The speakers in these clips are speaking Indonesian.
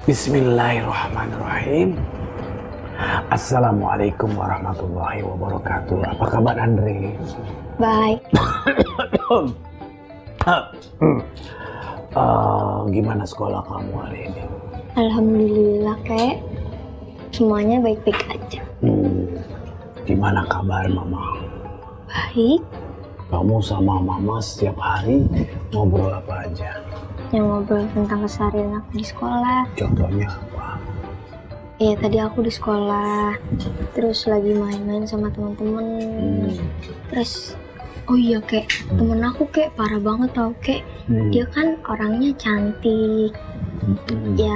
Bismillahirrahmanirrahim. Assalamualaikum warahmatullahi wabarakatuh. Apa kabar Andre? Baik. Gimana sekolah kamu hari ini? Alhamdulillah kek. Semuanya baik-baik aja. Gimana kabar mama? Baik. Kamu sama mama setiap hari ngobrol apa aja? Yang ngobrol tentang keseharian aku di sekolah. Contohnya apa? Ya tadi aku di sekolah. Terus lagi main-main sama teman-teman. Terus oh iya kek, temen aku kek parah banget tau kek. Dia kan orangnya cantik. Ya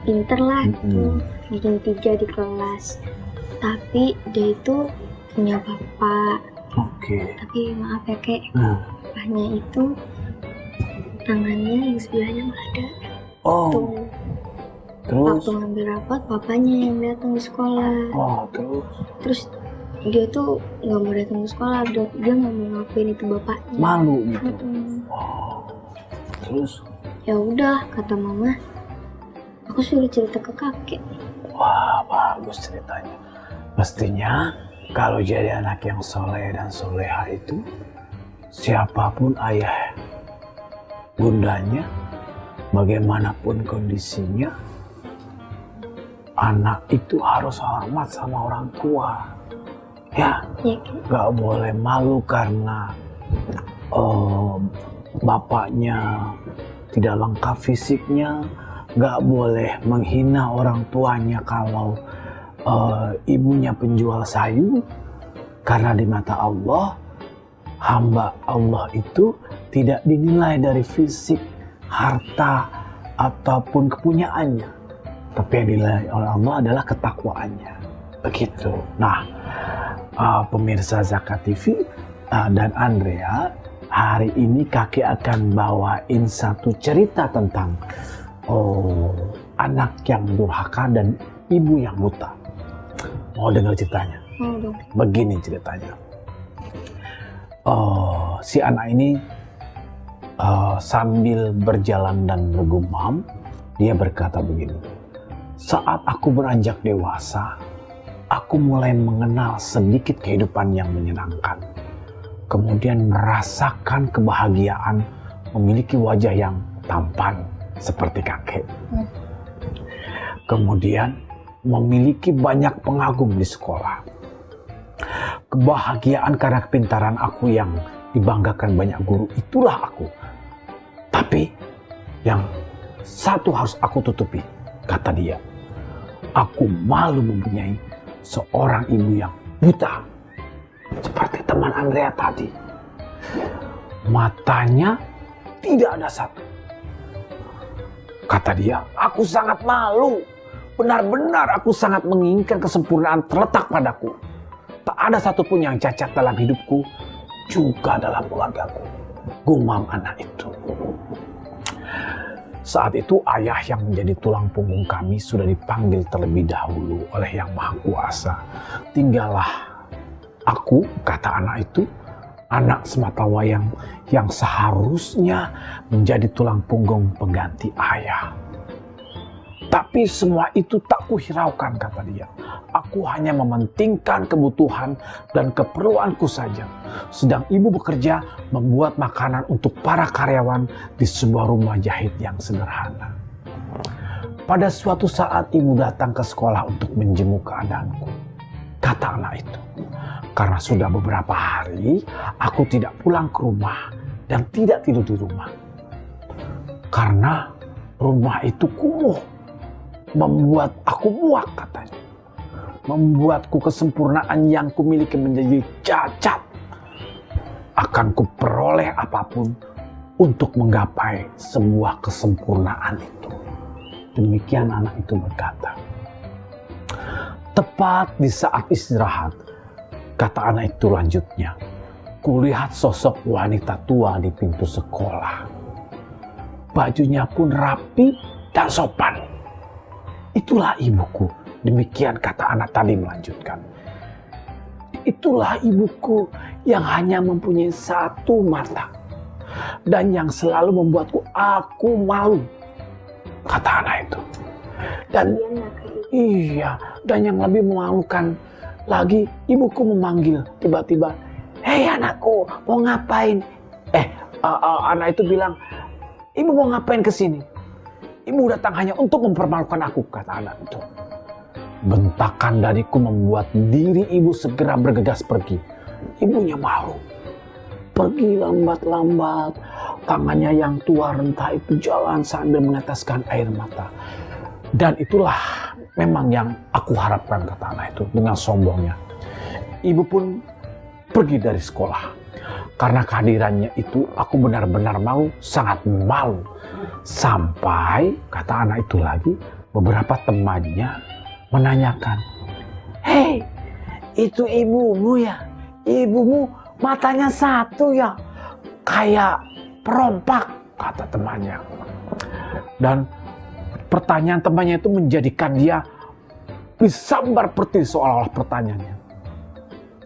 pinter lah gitu. Bikin 3 di kelas. Tapi dia itu punya bapak. Oke. Tapi maaf ya kek, bapaknya itu tangannya yang sebelahnya nggak ada. Oh. Tuh. Terus? Waktu ngambil rapat, bapaknya yang datang di sekolah. Oh, terus? Terus dia tuh nggak mau datang ke sekolah, dia nggak mau ngakuin itu bapaknya. Malu gitu. Oh. Terus? Ya udah, kata mama, aku suruh cerita ke kakek. Wah, bagus ceritanya. Mestinya kalau jadi anak yang soleh dan soleha itu, siapapun ayah bundanya, bagaimanapun kondisinya, anak itu harus hormat sama orang tua. Ya, gak boleh malu karena bapaknya tidak lengkap fisiknya, gak boleh menghina orang tuanya kalau ibunya penjual sayur, karena di mata Allah, hamba Allah itu tidak dinilai dari fisik, harta, ataupun kepunyaannya, tapi yang dinilai oleh Allah adalah ketakwaannya. Begitu. Nah, pemirsa Zakat TV dan Andrea, hari ini kakek akan bawain satu cerita tentang anak yang durhaka dan ibu yang buta. Mau dengar ceritanya? Begini ceritanya. Si anak ini sambil berjalan dan bergumam, dia berkata begini. Saat aku beranjak dewasa, aku mulai mengenal sedikit kehidupan yang menyenangkan. Kemudian merasakan kebahagiaan memiliki wajah yang tampan seperti kakek. Kemudian memiliki banyak pengagum di sekolah. Kebahagiaan karena kepintaran aku yang dibanggakan banyak guru, itulah aku. Tapi yang satu harus aku tutupi, kata dia. Aku malu mempunyai seorang ibu yang buta. Seperti teman Andrea tadi. Matanya tidak ada satu. Kata dia, aku sangat malu. Benar-benar aku sangat menginginkan kesempurnaan terletak padaku. Tak ada satupun yang cacat dalam hidupku, juga dalam keluargaku. Gumam anak itu. Saat itu ayah yang menjadi tulang punggung kami sudah dipanggil terlebih dahulu oleh Yang Maha Kuasa. Tinggallah aku, kata anak itu, anak sematawayang yang seharusnya menjadi tulang punggung pengganti ayah. Tapi semua itu tak kuhiraukan, kata dia. Aku hanya mementingkan kebutuhan dan keperluanku saja. Sedang ibu bekerja membuat makanan untuk para karyawan di sebuah rumah jahit yang sederhana. Pada suatu saat ibu datang ke sekolah untuk menjenguk keadaanku. Kata anak itu, karena sudah beberapa hari aku tidak pulang ke rumah dan tidak tidur di rumah. Karena rumah itu kumuh, membuat aku muak, katanya. Membuatku kesempurnaan yang kumiliki menjadi cacat. Akan kuperoleh apapun untuk menggapai sebuah kesempurnaan itu. Demikian anak itu berkata. Tepat di saat istirahat, kata anak itu lanjutnya, kulihat sosok wanita tua di pintu sekolah. Bajunya pun rapi dan sopan. Itulah ibuku, demikian kata anak tadi melanjutkan. Itulah ibuku yang hanya mempunyai satu mata dan yang selalu membuatku aku malu, kata anak itu. Dan Kalian nggak kayak gitu. iya, dan yang lebih memalukan lagi, ibuku memanggil tiba-tiba, "Hei anakku, mau ngapain?" Anak itu bilang, "Ibu mau ngapain ke sini?" "Ibu datang hanya untuk mempermalukan aku," kata anak itu. Bentakan dariku membuat diri ibu segera bergegas pergi. Ibunya malu. Pergi lambat-lambat, tangannya yang tua renta itu jalan sambil meneteskan air mata. Dan itulah memang yang aku harapkan, kata anak itu dengan sombongnya. Ibu pun pergi dari sekolah. Karena kehadirannya itu aku benar-benar malu, sangat malu. Sampai, kata anak itu lagi, beberapa temannya menanyakan, "Hei, itu ibumu ya? Ibumu matanya satu ya? Kayak perompak," kata temannya. Dan pertanyaan temannya itu menjadikan dia disambar petir seolah-olah pertanyaannya.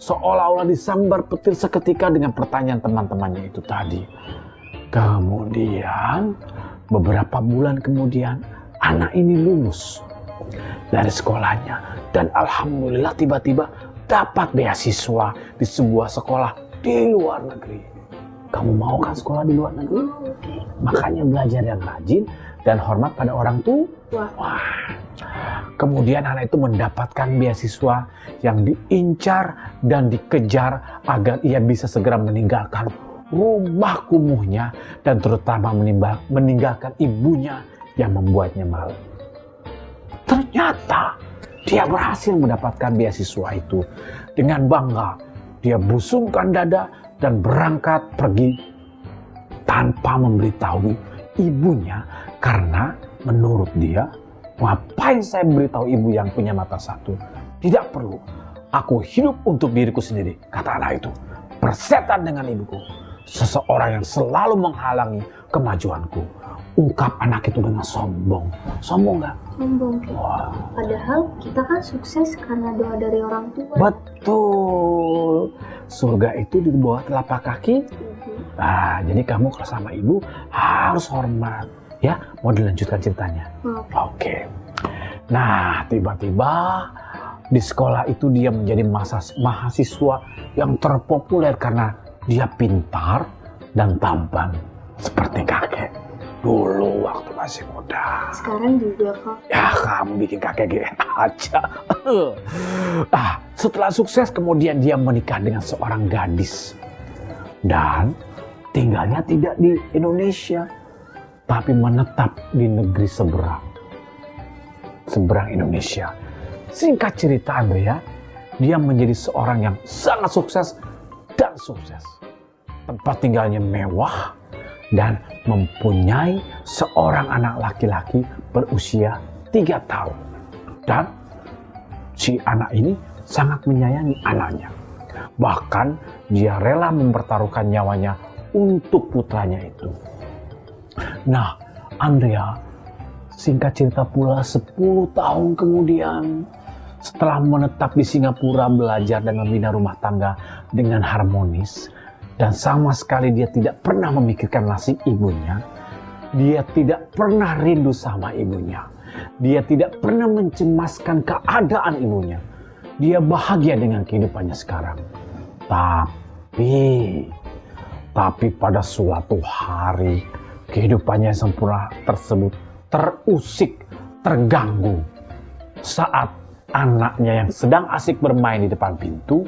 Seolah-olah disambar petir seketika dengan pertanyaan teman-temannya itu tadi. Kemudian, beberapa bulan kemudian, anak ini lulus dari sekolahnya. Dan alhamdulillah tiba-tiba dapat beasiswa di sebuah sekolah di luar negeri. Kamu mau kan sekolah di luar negeri? Makanya belajar yang rajin dan hormat pada orang tua. Wah. Kemudian anak itu mendapatkan beasiswa yang diincar dan dikejar agar ia bisa segera meninggalkan rumah kumuhnya dan terutama meninggalkan ibunya yang membuatnya malu. Ternyata dia berhasil mendapatkan beasiswa itu. Dengan bangga dia busungkan dada dan berangkat pergi tanpa memberitahu ibunya, karena menurut dia, ngapain saya beritahu ibu yang punya mata satu? Tidak perlu. Aku hidup untuk diriku sendiri, kata anak itu. Bersetan dengan ibuku, seseorang yang selalu menghalangi kemajuanku. Ungkap anak itu dengan sombong. Sombong nggak? Sombong. Wah. Padahal kita kan sukses karena doa dari orang tua. Betul. Surga itu di bawah telapak kaki. Nah, jadi kamu kalau sama ibu harus hormat. Ya, mau dilanjutkan ceritanya? Oke. Nah, tiba-tiba di sekolah itu dia menjadi mahasiswa yang terpopuler karena dia pintar dan tampan seperti kakek dulu waktu masih muda. Sekarang juga kok. Ya, kamu bikin kakek gini aja. Setelah sukses kemudian dia menikah dengan seorang gadis. Dan tinggalnya tidak di Indonesia, tapi menetap di negeri seberang Indonesia. Singkat cerita Andrea, dia menjadi seorang yang sangat sukses dan sukses. Tempat tinggalnya mewah dan mempunyai seorang anak laki-laki berusia 3 tahun. Dan si anak ini sangat menyayangi anaknya. Bahkan dia rela mempertaruhkan nyawanya untuk putranya itu. Nah, Andrea, singkat cerita pula 10 tahun kemudian, setelah menetap di Singapura belajar dan membina rumah tangga dengan harmonis, dan sama sekali dia tidak pernah memikirkan nasib ibunya, dia tidak pernah rindu sama ibunya, dia tidak pernah mencemaskan keadaan ibunya, dia bahagia dengan kehidupannya sekarang. Tapi pada suatu hari, kehidupannya yang sempurna tersebut terusik, terganggu saat anaknya yang sedang asik bermain di depan pintu,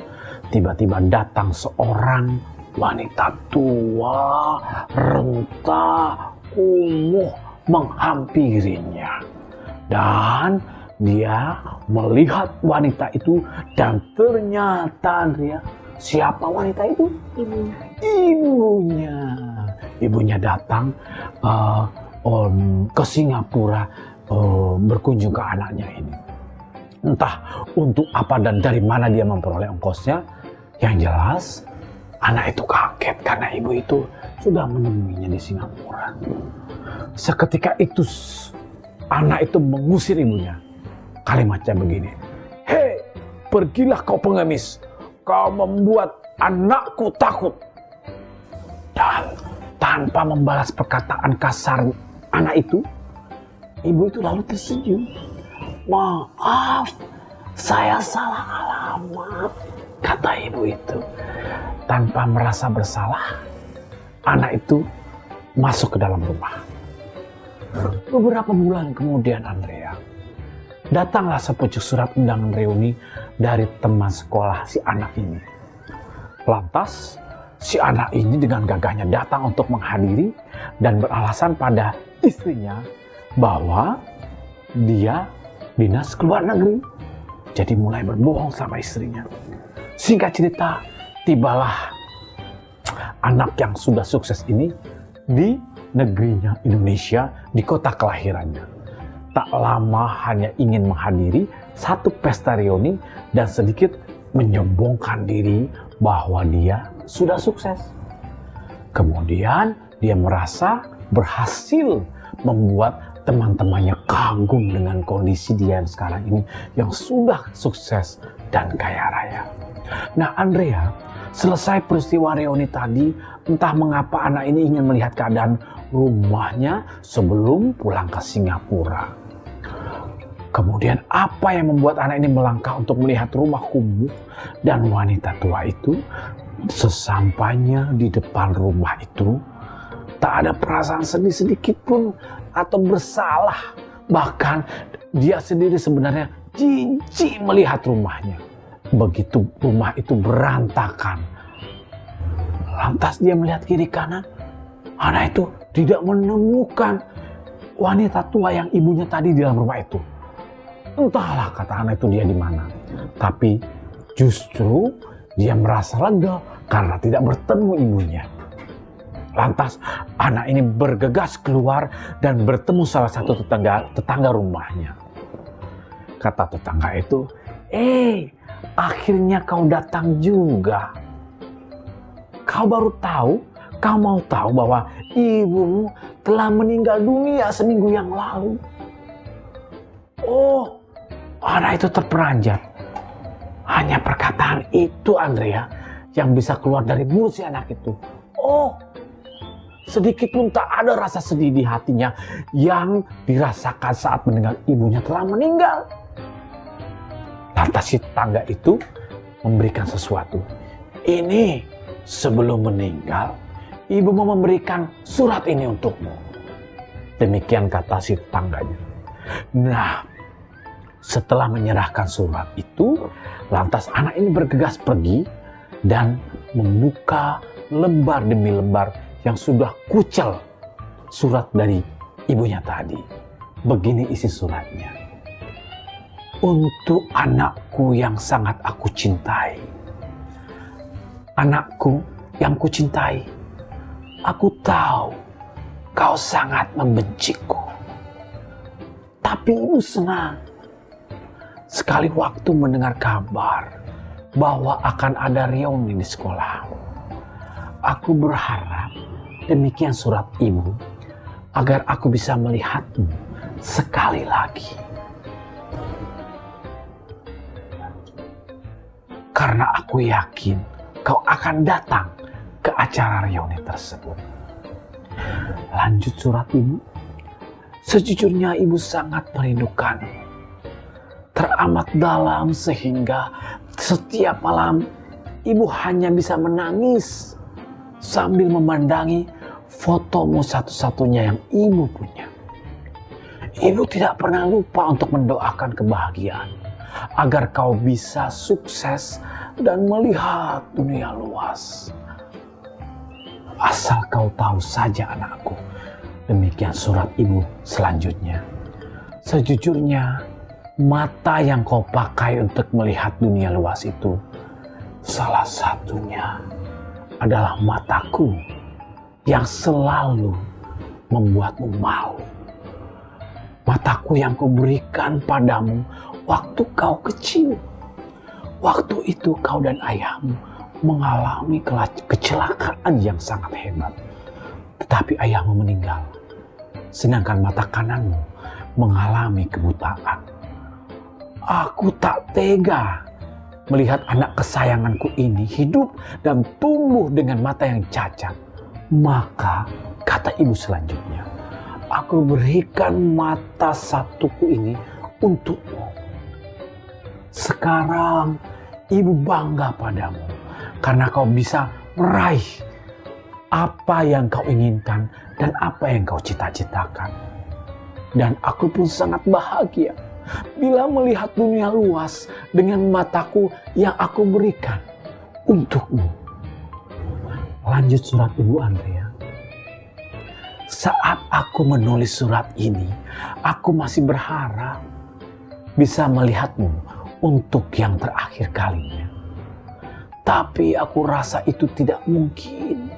tiba-tiba datang seorang wanita tua, renta, kumuh menghampirinya. Dan dia melihat wanita itu dan ternyata Andrea, siapa wanita itu? Ibunya datang ke Singapura berkunjung ke anaknya ini. Entah untuk apa dan dari mana dia memperoleh ongkosnya. Yang jelas anak itu kaget karena ibu itu sudah menemuinya di Singapura. Seketika itu anak itu mengusir ibunya. Kalimatnya begini, "Hei, pergilah kau pengemis. Kau membuat anakku takut." Dan tanpa membalas perkataan kasar anak itu, ibu itu lalu tersenyum. Maaf, saya salah alamat, kata ibu itu. Tanpa merasa bersalah, anak itu masuk ke dalam rumah. Beberapa bulan kemudian, Andrea, datanglah sepucuk surat undangan reuni dari teman sekolah si anak ini. Lantas, si anak ini dengan gagahnya datang untuk menghadiri dan beralasan pada istrinya bahwa dia dinas ke luar negeri. Jadi mulai berbohong sama istrinya. Singkat cerita, tibalah anak yang sudah sukses ini di negerinya Indonesia, di kota kelahirannya. Tak lama hanya ingin menghadiri satu pesta reuni dan sedikit menyombongkan diri bahwa dia sudah sukses. Kemudian dia merasa berhasil membuat teman-temannya kagum dengan kondisi dia yang sekarang ini yang sudah sukses dan kaya raya. Nah, Andrea, selesai peristiwa reuni tadi, entah mengapa anak ini ingin melihat keadaan rumahnya sebelum pulang ke Singapura. Kemudian apa yang membuat anak ini melangkah untuk melihat rumah kumuh dan wanita tua itu? Sesampainya di depan rumah itu, tak ada perasaan sedih sedikit pun atau bersalah. Bahkan dia sendiri sebenarnya jijik melihat rumahnya. Begitu rumah itu berantakan. Lantas dia melihat kiri kanan. Anak itu tidak menemukan wanita tua yang ibunya tadi di dalam rumah itu. Entahlah, kata anak itu, dia di mana. Tapi justru dia merasa lega karena tidak bertemu ibunya. Lantas anak ini bergegas keluar dan bertemu salah satu tetangga rumahnya. Kata tetangga itu, akhirnya kau datang juga. Kau baru tahu, kau mau tahu bahwa ibumu telah meninggal dunia seminggu yang lalu. Oh, anak itu terperanjat. Hanya perkataan itu, Andrea, yang bisa keluar dari mulut si anak itu. Oh, sedikit pun tak ada rasa sedih di hatinya yang dirasakan saat mendengar ibunya telah meninggal. Lantas si tetangga itu memberikan sesuatu. Ini sebelum meninggal, ibu mau memberikan surat ini untukmu. Demikian kata si tetangganya. Nah, setelah menyerahkan surat itu, lantas anak ini bergegas pergi dan membuka lembar demi lembar yang sudah kucel surat dari ibunya tadi. Begini isi suratnya. Untuk anakku yang sangat aku cintai. Anakku yang kucintai, aku tahu kau sangat membenciku. Tapi ibu senang sekali waktu mendengar kabar bahwa akan ada reuni di sekolah. Aku berharap demikian surat ibu agar aku bisa melihatmu sekali lagi. Karena aku yakin kau akan datang ke acara reuni tersebut. Lanjut surat ibu. Sejujurnya ibu sangat merindukanmu. Teramat dalam sehingga setiap malam ibu hanya bisa menangis sambil memandangi fotomu satu-satunya yang ibu punya. Ibu tidak pernah lupa untuk mendoakan kebahagiaan agar kau bisa sukses dan melihat dunia luas. Asal kau tahu saja, anakku. Demikian surat ibu selanjutnya. Sejujurnya, mata yang kau pakai untuk melihat dunia luas itu, salah satunya adalah mataku yang selalu membuatmu malu. Mataku yang kau berikan padamu waktu kau kecil. Waktu itu kau dan ayahmu mengalami kecelakaan yang sangat hebat. Tetapi ayahmu meninggal. Sedangkan mata kananmu mengalami kebutaan. Aku tak tega melihat anak kesayanganku ini hidup dan tumbuh dengan mata yang cacat. Maka, kata ibu selanjutnya, aku berikan mata satuku ini untukmu. Sekarang ibu bangga padamu karena kau bisa meraih apa yang kau inginkan dan apa yang kau cita-citakan. Dan aku pun sangat bahagia bila melihat dunia luas dengan mataku yang aku berikan untukmu. Lanjut surat Ibu Andrea. Saat aku menulis surat ini, aku masih berharap bisa melihatmu untuk yang terakhir kalinya. Tapi aku rasa itu tidak mungkin.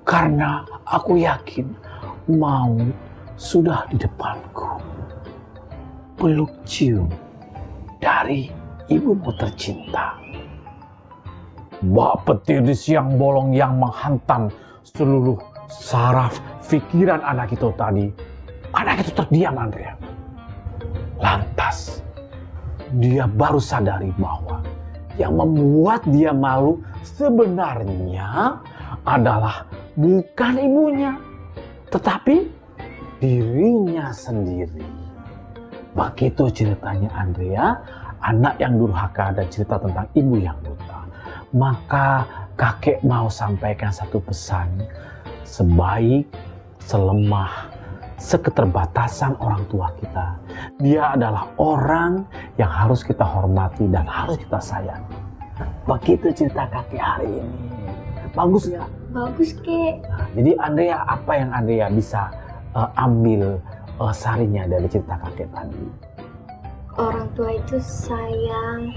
Karena aku yakin maut sudah di depanku. Peluk cium dari ibumu tercinta. Bak petir di siang bolong yang menghantam seluruh saraf pikiran anak itu tadi. Anak itu terdiam, Andrea. Lantas dia baru sadari bahwa yang membuat dia malu sebenarnya adalah bukan ibunya, tetapi dirinya sendiri. Begitu ceritanya Andrea, anak yang durhaka dan cerita tentang ibu yang buta. Maka kakek mau sampaikan satu pesan, sebaik, selemah, seketerbatasan orang tua kita, dia adalah orang yang harus kita hormati dan harus kita sayangi. Begitu cerita kakek hari ini. Bagus nggak? Bagus, Kek. Nah, jadi Andrea, apa yang Andrea bisa ambil sarinya dari cerita kakek tadi? Orang tua itu sayang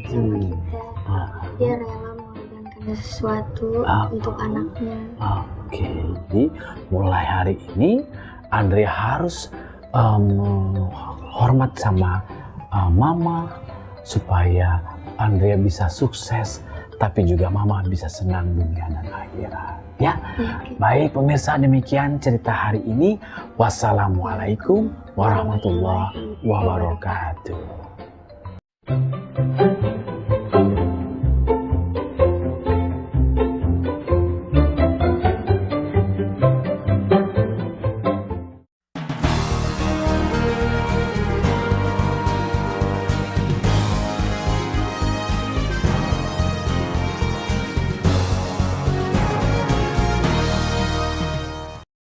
sama kita. Dia rela mengorbankan sesuatu untuk anaknya. Oke, jadi mulai hari ini Andrea harus hormat sama mama supaya Andrea bisa sukses, tapi juga mama bisa senang dunia dan akhirat. Ya, baik pemirsa, demikian cerita hari ini. Wassalamualaikum warahmatullahi wabarakatuh.